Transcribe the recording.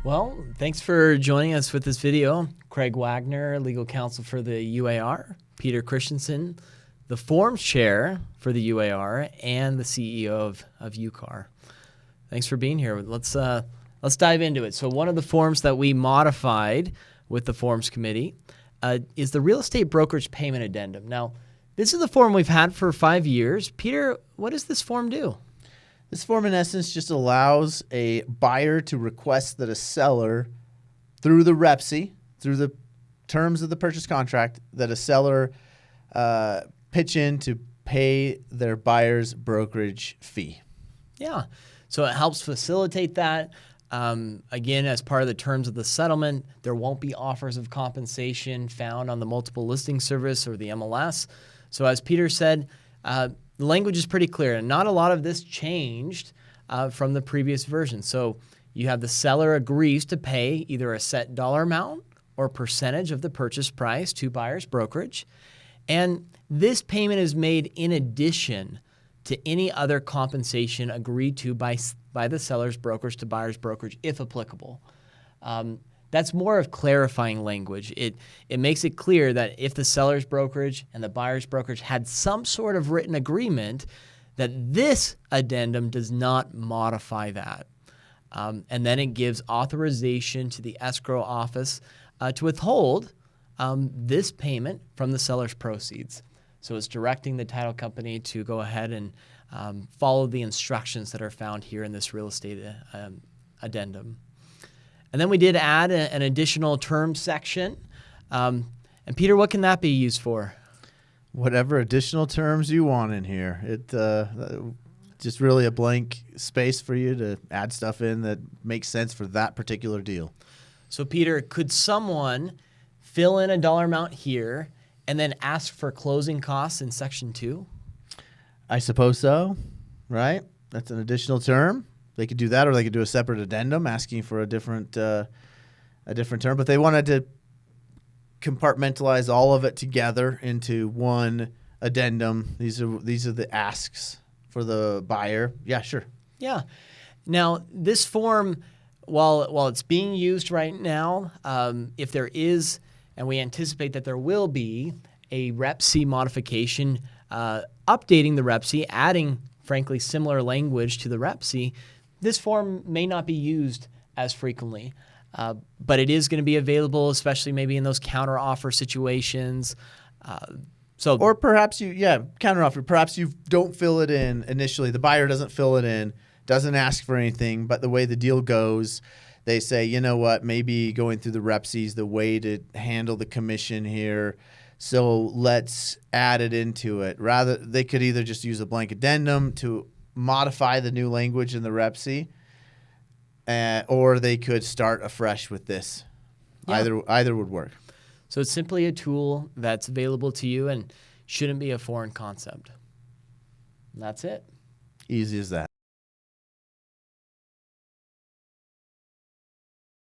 Well, thanks for joining us with this video. Kreg Wagner, legal counsel for the UAR, Peter Christensen, the forms chair for the UAR, and the CEO of UCAR. Thanks for being here. Let's dive into it. So one of the forms that we modified with the forms committee is the real estate brokerage payment addendum. Now, this is the form we've had for 5 years. Peter, what does this form do? This form, in essence, just allows a buyer to request that a seller, through the REPC, through the terms of the purchase contract, that a seller pitch in to pay their buyer's brokerage fee. Yeah, so it helps facilitate that. Again, as part of the terms of the settlement, there won't be offers of compensation found on the multiple listing service or the MLS. So as Peter said, the language is pretty clear, and not a lot of this changed from the previous version. So you have the seller agrees to pay either a set dollar amount or percentage of the purchase price to buyer's brokerage. And this payment is made in addition to any other compensation agreed to by the seller's brokerage to buyer's brokerage, if applicable. That's more of clarifying language. It makes it clear that if the seller's brokerage and the buyer's brokerage had some sort of written agreement, that this addendum does not modify that. And then it gives authorization to the escrow office to withhold this payment from the seller's proceeds. So it's directing the title company to go ahead and follow the instructions that are found here in this real estate addendum. And then we did add an additional term section. And Peter, what can that be used for? Whatever additional terms you want in here. It just really a blank space for you to add stuff in that makes sense for that particular deal. So Peter, could someone fill in a dollar amount here and then ask for closing costs in section 2? I suppose so, right? That's an additional term. They could do that, or they could do a separate addendum asking for a different term. But they wanted to compartmentalize all of it together into one addendum. These are the asks for the buyer. Yeah, sure. Yeah. Now, this form, while it's being used right now, if there is, and we anticipate that there will be, a REPC modification updating the REPC, adding, frankly, similar language to the REPC, this form may not be used as frequently, but it is going to be available, especially maybe in those counteroffer situations. Or perhaps counteroffer. Perhaps you don't fill it in initially. The buyer doesn't fill it in, doesn't ask for anything, but the way the deal goes, they say, you know what, maybe going through the REPC is the way to handle the commission here. So let's add it into it. Rather, they could either just use a blank addendum to modify the new language in the REPC, or they could start afresh with this. Yeah. Either would work. So it's simply a tool that's available to you and shouldn't be a foreign concept. And that's it. Easy as that.